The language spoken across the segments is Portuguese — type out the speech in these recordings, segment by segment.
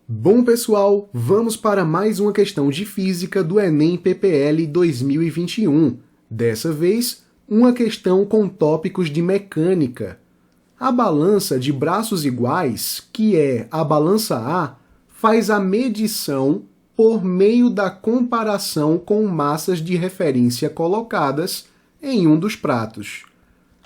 Bom, pessoal, vamos para mais uma questão de física do Enem PPL 2021. Dessa vez, uma questão com tópicos de mecânica. A balança de braços iguais, que é a balança A, faz a medição por meio da comparação com massas de referência colocadas em um dos pratos.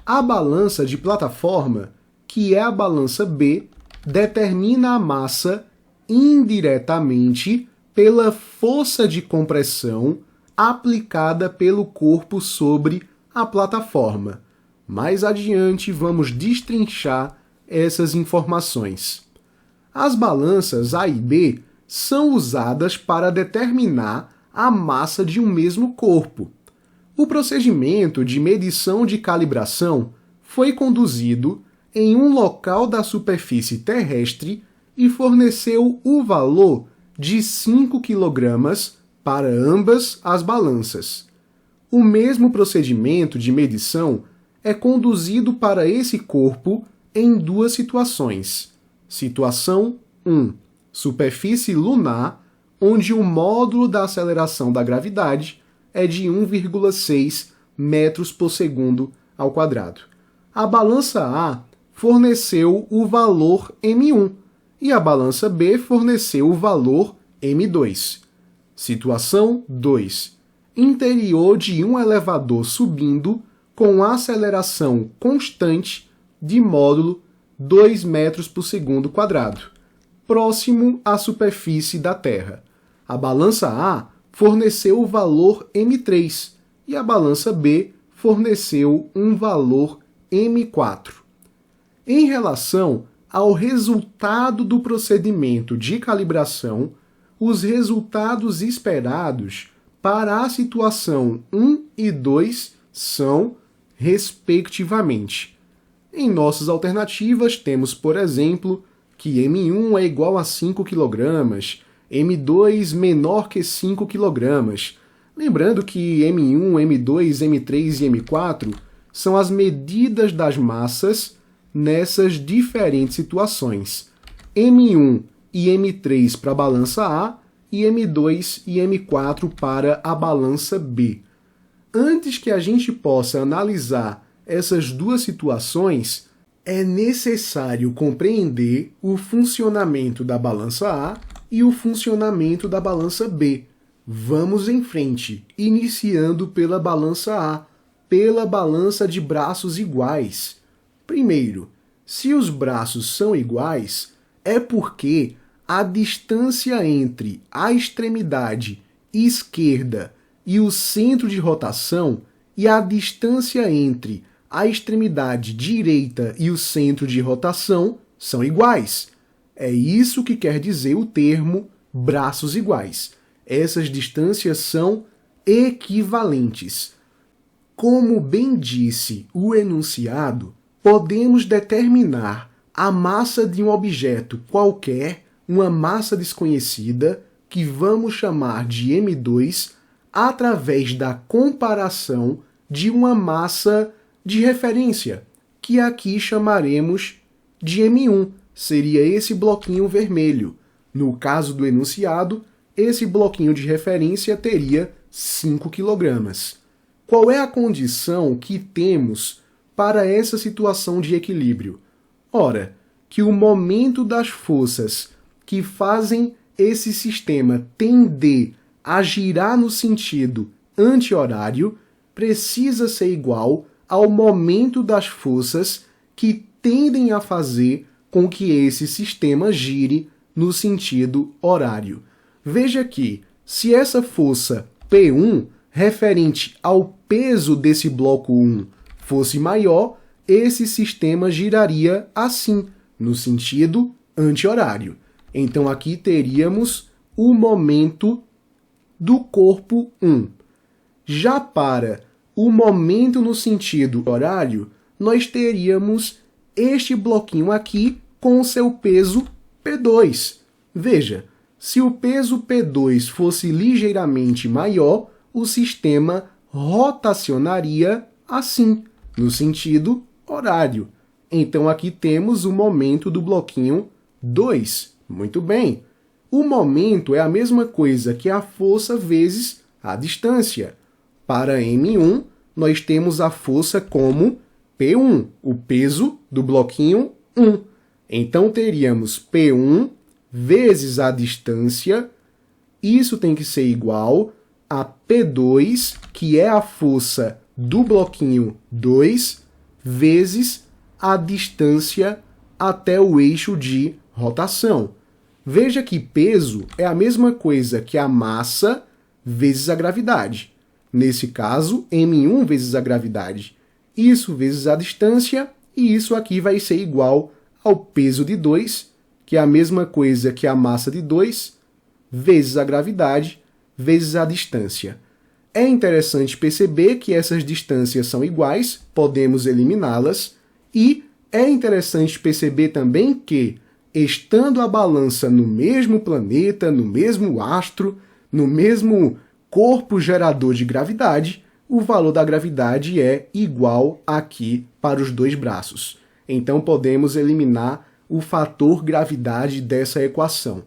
A balança de plataforma, que é a balança B, determina a massa indiretamente pela força de compressão aplicada pelo corpo sobre a plataforma. Mais adiante vamos destrinchar essas informações. As balanças A e B são usadas para determinar a massa de um mesmo corpo. O procedimento de medição de calibração foi conduzido em um local da superfície terrestre e forneceu o valor de 5 kg para ambas as balanças. O mesmo procedimento de medição é conduzido para esse corpo em duas situações. Situação 1. Superfície lunar, onde o módulo da aceleração da gravidade é de 1,6 metros por segundo ao quadrado. A balança A forneceu o valor M1 e a balança B forneceu o valor M2. Situação 2. Interior de um elevador subindo com aceleração constante de módulo 2 metros por segundo quadrado, próximo à superfície da Terra. A balança A forneceu o valor M3 e a balança B forneceu um valor M4. Em relação ao resultado do procedimento de calibração, os resultados esperados para a situação 1 e 2 são, respectivamente. Em nossas alternativas, temos, por exemplo, que M1 é igual a 5 kg, M2 menor que 5 kg. Lembrando que M1, M2, M3 e M4 são as medidas das massas nessas diferentes situações. M1 e M3 para a balança A e M2 e M4 para a balança B. Antes que a gente possa analisar essas duas situações, é necessário compreender o funcionamento da balança A e o funcionamento da balança B. Vamos em frente, iniciando pela balança A, pela balança de braços iguais. Primeiro, se os braços são iguais, é porque a distância entre a extremidade esquerda e o centro de rotação e a distância entre a extremidade direita e o centro de rotação são iguais. É isso que quer dizer o termo braços iguais. Essas distâncias são equivalentes. Como bem disse o enunciado, podemos determinar a massa de um objeto qualquer, uma massa desconhecida, que vamos chamar de M2, através da comparação de uma massa de referência, que aqui chamaremos de M1. Seria esse bloquinho vermelho. No caso do enunciado, esse bloquinho de referência teria 5 kg. Qual é a condição que temos para essa situação de equilíbrio? Ora, que o momento das forças que fazem esse sistema tender a girar no sentido anti-horário precisa ser igual ao momento das forças que tendem a fazer com que esse sistema gire no sentido horário. Veja que, se essa força P1, referente ao peso desse bloco 1, fosse maior, esse sistema giraria assim, no sentido anti-horário. Então aqui teríamos o momento do corpo 1. Já para o momento no sentido horário, nós teríamos este bloquinho aqui com o seu peso P2. Veja, se o peso P2 fosse ligeiramente maior, o sistema rotacionaria assim, no sentido horário. Então aqui temos o momento do bloquinho 2. Muito bem. O momento é a mesma coisa que a força vezes a distância. Para M1, nós temos a força como P1, o peso do bloquinho 1. Então, teríamos P1 vezes a distância, isso tem que ser igual a P2, que é a força do bloquinho 2, vezes a distância até o eixo de rotação. Veja que peso é a mesma coisa que a massa vezes a gravidade. Nesse caso, M1 vezes a gravidade. Isso vezes a distância, e isso aqui vai ser igual ao peso de 2, que é a mesma coisa que a massa de 2, vezes a gravidade, vezes a distância. É interessante perceber que essas distâncias são iguais, podemos eliminá-las, e é interessante perceber também que, estando a balança no mesmo planeta, no mesmo astro, no mesmo corpo gerador de gravidade, o valor da gravidade é igual aqui para os dois braços. Então podemos eliminar o fator gravidade dessa equação.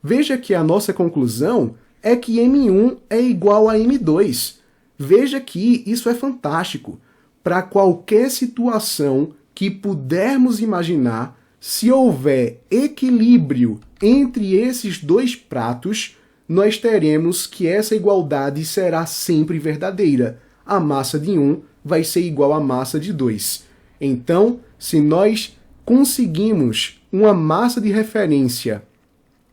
Veja que a nossa conclusão é que M1 é igual a M2. Veja que isso é fantástico. Para qualquer situação que pudermos imaginar, se houver equilíbrio entre esses dois pratos, nós teremos que essa igualdade será sempre verdadeira. A massa de 1 vai ser igual à massa de 2. Então, se nós conseguimos uma massa de referência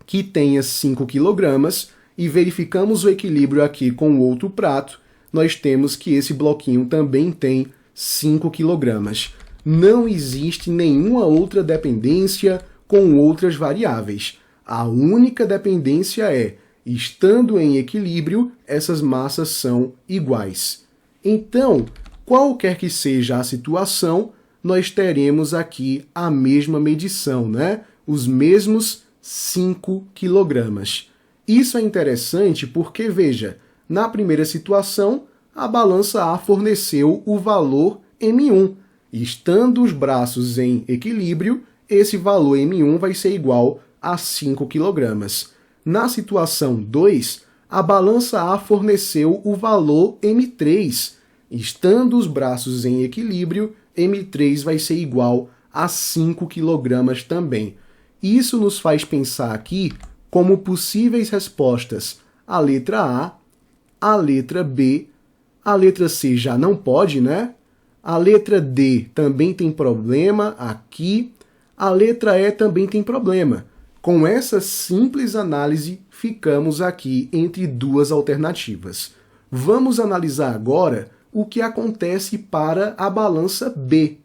que tenha 5 kg e verificamos o equilíbrio aqui com o outro prato, nós temos que esse bloquinho também tem 5 kg. Não existe nenhuma outra dependência com outras variáveis. A única dependência é, estando em equilíbrio, essas massas são iguais. Então, qualquer que seja a situação, nós teremos aqui a mesma medição, né? Os mesmos 5 kg. Isso é interessante porque, veja, na primeira situação, a balança A forneceu o valor M1. Estando os braços em equilíbrio, esse valor M1 vai ser igual a 5 kg. Na situação 2, a balança A forneceu o valor M3. Estando os braços em equilíbrio, M3 vai ser igual a 5 kg também. Isso nos faz pensar aqui como possíveis respostas a letra A letra B, a letra C já não pode, né? A letra D também tem problema aqui, a letra E também tem problema. Com essa simples análise, ficamos aqui entre duas alternativas. Vamos analisar agora o que acontece para a balança B.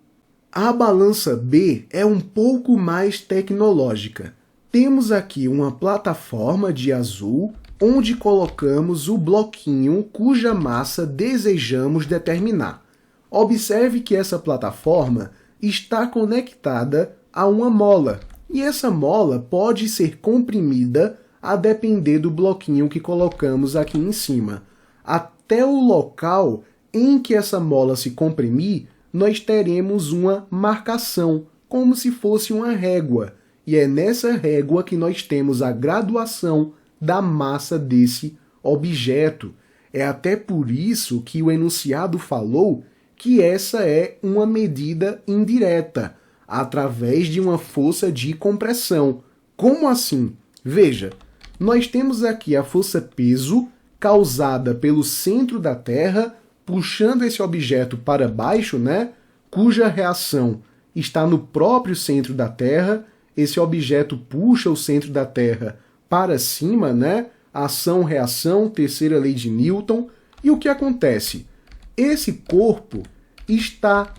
A balança B é um pouco mais tecnológica. Temos aqui uma plataforma de azul, onde colocamos o bloquinho cuja massa desejamos determinar. Observe que essa plataforma está conectada a uma mola, e essa mola pode ser comprimida a depender do bloquinho que colocamos aqui em cima. Até o local em que essa mola se comprimir, nós teremos uma marcação, como se fosse uma régua, e é nessa régua que nós temos a graduação da massa desse objeto. É até por isso que o enunciado falou que essa é uma medida indireta, através de uma força de compressão. Como assim? Veja, nós temos aqui a força peso causada pelo centro da Terra, puxando esse objeto para baixo, né? Cuja reação está no próprio centro da Terra. Esse objeto puxa o centro da Terra para cima, né? Ação-reação, terceira lei de Newton. E o que acontece? Esse corpo está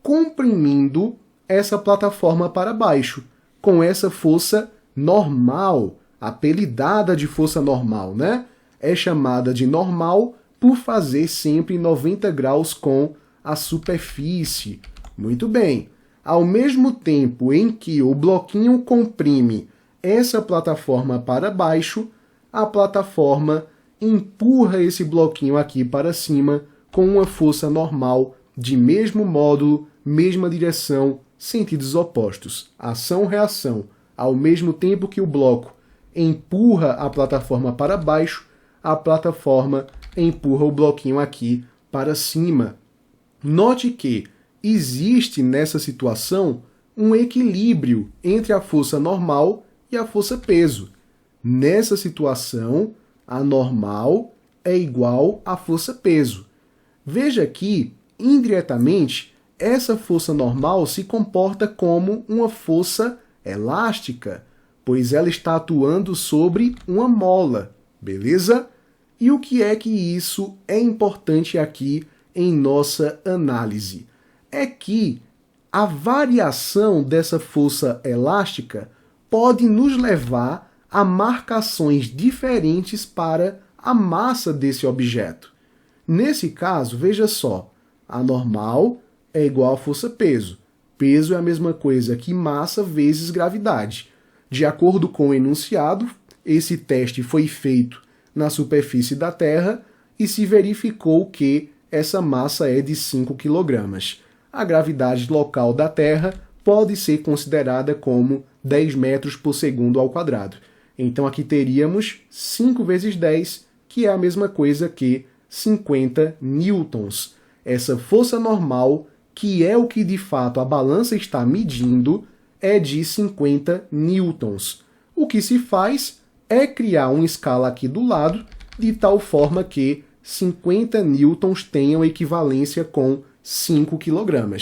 comprimindo essa plataforma para baixo, com essa força normal, apelidada de força normal, né? É chamada de normal por fazer sempre 90 graus com a superfície. Muito bem. Ao mesmo tempo em que o bloquinho comprime essa plataforma para baixo, a plataforma empurra esse bloquinho aqui para cima com uma força normal de mesmo módulo, mesma direção, sentidos opostos. Ação-reação. Ao mesmo tempo que o bloco empurra a plataforma para baixo, a plataforma empurra o bloquinho aqui para cima. Note que existe nessa situação um equilíbrio entre a força normal e a força peso. Nessa situação, a normal é igual à força peso. Veja que, indiretamente, essa força normal se comporta como uma força elástica, pois ela está atuando sobre uma mola, beleza? E o que é que isso é importante aqui em nossa análise? É que a variação dessa força elástica pode nos levar a marcações diferentes para a massa desse objeto. Nesse caso, veja só, a normal é igual à força-peso. Peso é a mesma coisa que massa vezes gravidade. De acordo com o enunciado, esse teste foi feito na superfície da Terra e se verificou que essa massa é de 5 kg. A gravidade local da Terra pode ser considerada como 10 metros por segundo ao quadrado. Então aqui teríamos 5 vezes 10, que é a mesma coisa que 50 newtons. Essa força normal, que é o que de fato a balança está medindo, é de 50 newtons. O que se faz é criar uma escala aqui do lado, de tal forma que 50 newtons tenham equivalência com 5 kg.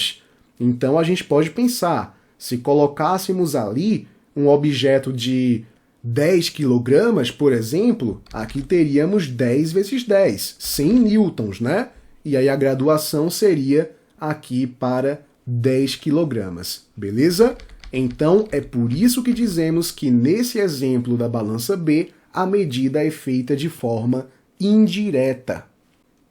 Então a gente pode pensar, se colocássemos ali um objeto de 10 kg, por exemplo, aqui teríamos 10 vezes 10, 100 newtons, né? E aí a graduação seria aqui para 10 kg, beleza? Então é por isso que dizemos que nesse exemplo da balança B, a medida é feita de forma indireta.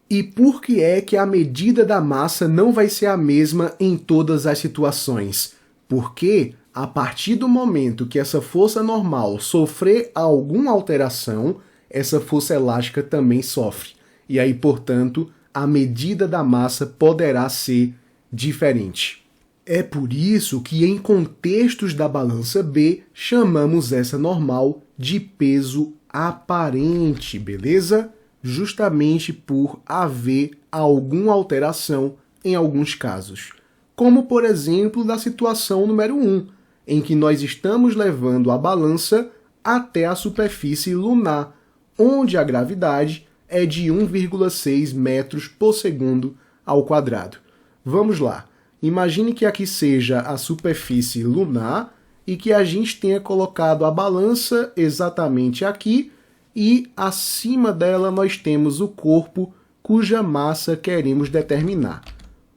E por que é que a medida da massa não vai ser a mesma em todas as situações? Porque a partir do momento que essa força normal sofrer alguma alteração, essa força elástica também sofre. E aí, portanto, a medida da massa poderá ser diferente. É por isso que em contextos da balança B, chamamos essa normal de peso aparente, beleza? Justamente por haver alguma alteração em alguns casos. Como, por exemplo, da situação número 1, em que nós estamos levando a balança até a superfície lunar, onde a gravidade é de 1,6 metros por segundo ao quadrado. Vamos lá. Imagine que aqui seja a superfície lunar e que a gente tenha colocado a balança exatamente aqui e acima dela nós temos o corpo cuja massa queremos determinar.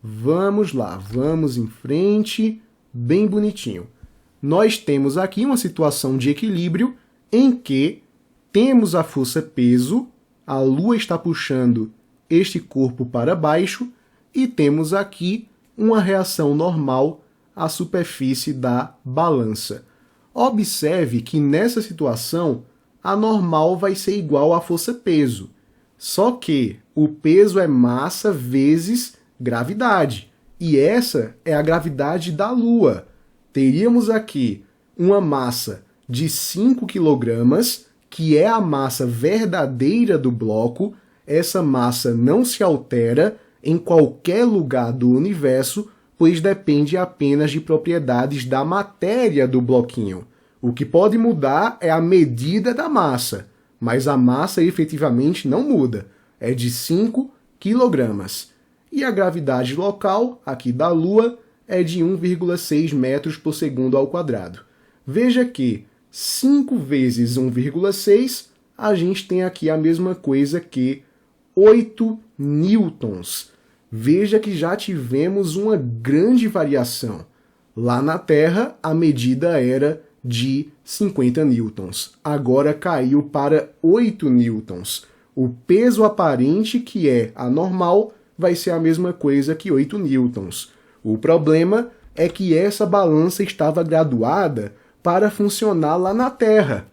Vamos lá, vamos em frente, bem bonitinho. Nós temos aqui uma situação de equilíbrio em que temos a força peso, a Lua está puxando este corpo para baixo e temos aqui uma reação normal à superfície da balança. Observe que nessa situação a normal vai ser igual à força-peso, só que o peso é massa vezes gravidade, e essa é a gravidade da Lua. Teríamos aqui uma massa de 5 kg, que é a massa verdadeira do bloco. Essa massa não se altera em qualquer lugar do universo, pois depende apenas de propriedades da matéria do bloquinho. O que pode mudar é a medida da massa, mas a massa efetivamente não muda, é de 5 kg. E a gravidade local, aqui da Lua, é de 1,6 metros por segundo ao quadrado. Veja que 5 vezes 1,6, a gente tem aqui a mesma coisa que 8 newtons. Veja que já tivemos uma grande variação. Lá na Terra, a medida era de 50 newtons. Agora caiu para 8 newtons. O peso aparente, que é a normal, vai ser a mesma coisa que 8 newtons. O problema é que essa balança estava graduada para funcionar lá na Terra.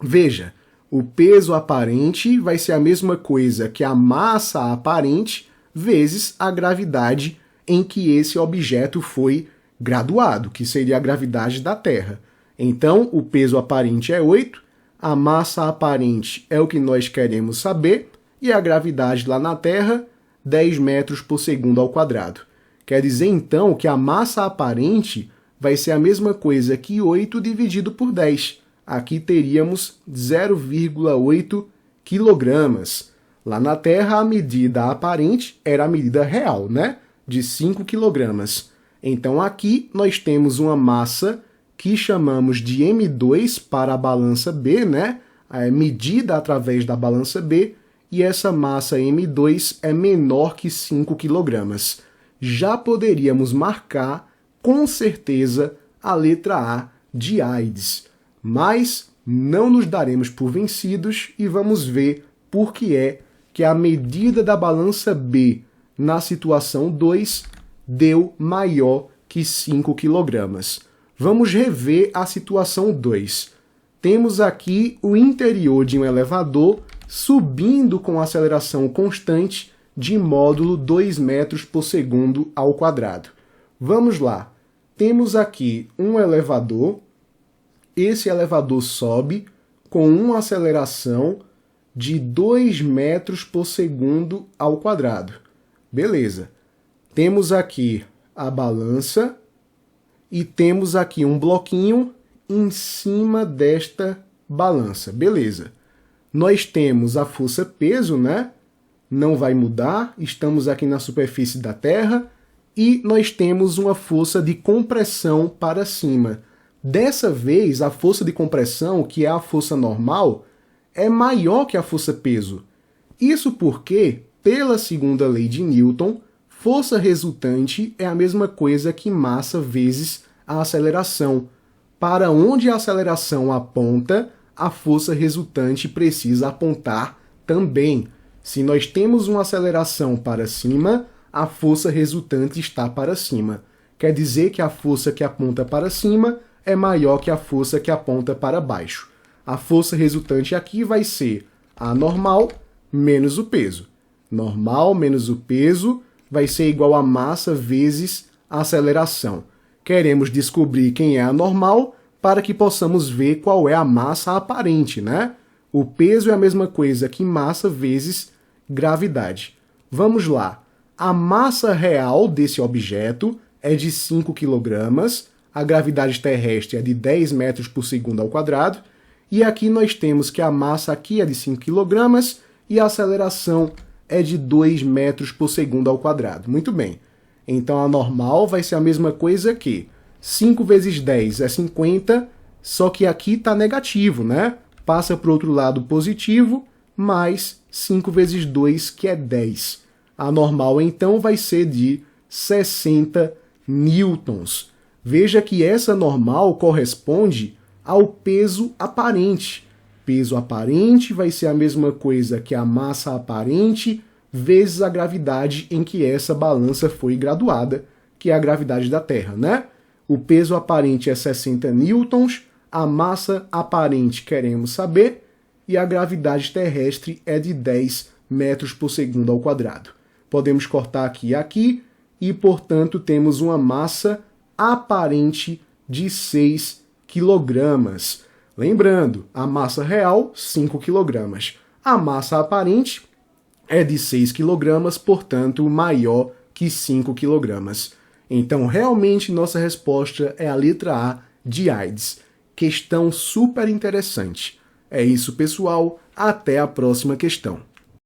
Veja, o peso aparente vai ser a mesma coisa que a massa aparente vezes a gravidade em que esse objeto foi graduado, que seria a gravidade da Terra. Então, o peso aparente é 8, A massa aparente é o que nós queremos saber, e a gravidade lá na Terra, 10 metros por segundo ao quadrado. Quer dizer, então, que a massa aparente vai ser a mesma coisa que 8 dividido por 10. Aqui teríamos 0,8 quilogramas. Lá na Terra, a medida aparente era a medida real, né? De 5 quilogramas. Então, aqui nós temos uma massa que chamamos de M2 para a balança B, né? Medida através da balança B, e essa massa M2 é menor que 5 kg. Já poderíamos marcar, com certeza, a letra A de AIDS. Mas não nos daremos por vencidos e vamos ver por que é que a medida da balança B na situação 2 deu maior que 5 kg. Vamos rever a situação 2. Temos aqui o interior de um elevador subindo com aceleração constante de módulo 2 metros por segundo ao quadrado. Vamos lá. Temos aqui um elevador. Esse elevador sobe com uma aceleração de 2 metros por segundo ao quadrado. Beleza. Temos aqui a balança e temos aqui um bloquinho em cima desta balança. Beleza. Nós temos a força peso, né? Não vai mudar. Estamos aqui na superfície da Terra. E nós temos uma força de compressão para cima. Dessa vez, a força de compressão, que é a força normal, é maior que a força peso. Isso porque, pela segunda lei de Newton, força resultante é a mesma coisa que massa vezes a aceleração. Para onde a aceleração aponta, a força resultante precisa apontar também. Se nós temos uma aceleração para cima, a força resultante está para cima. Quer dizer que a força que aponta para cima é maior que a força que aponta para baixo. A força resultante aqui vai ser a normal menos o peso. Normal menos o peso vai ser igual a massa vezes a aceleração. Queremos descobrir quem é a normal para que possamos ver qual é a massa aparente, né? O peso é a mesma coisa que massa vezes gravidade. Vamos lá. A massa real desse objeto é de 5 kg, a gravidade terrestre é de 10 metros por segundo ao quadrado, e aqui nós temos que a massa aqui é de 5 kg e a aceleração é de 2 metros por segundo ao quadrado. Muito bem. Então a normal vai ser a mesma coisa que 5 vezes 10 é 50, só que aqui está negativo, né? Passa para o outro lado positivo, mais 5 vezes 2, que é 10. A normal, então, vai ser de 60 newtons. Veja que essa normal corresponde ao peso aparente. Peso aparente vai ser a mesma coisa que a massa aparente vezes a gravidade em que essa balança foi graduada, que é a gravidade da Terra, né? O peso aparente é 60 newtons, a massa aparente queremos saber, e a gravidade terrestre é de 10 metros por segundo ao quadrado. Podemos cortar aqui e aqui, e, portanto, temos uma massa aparente de 6 kg. Lembrando, a massa real, 5 kg. A massa aparente é de 6 kg, portanto, maior que 5 kg. Então, realmente, nossa resposta é a letra A de AIDS. Questão super interessante. É isso, pessoal. Até a próxima questão.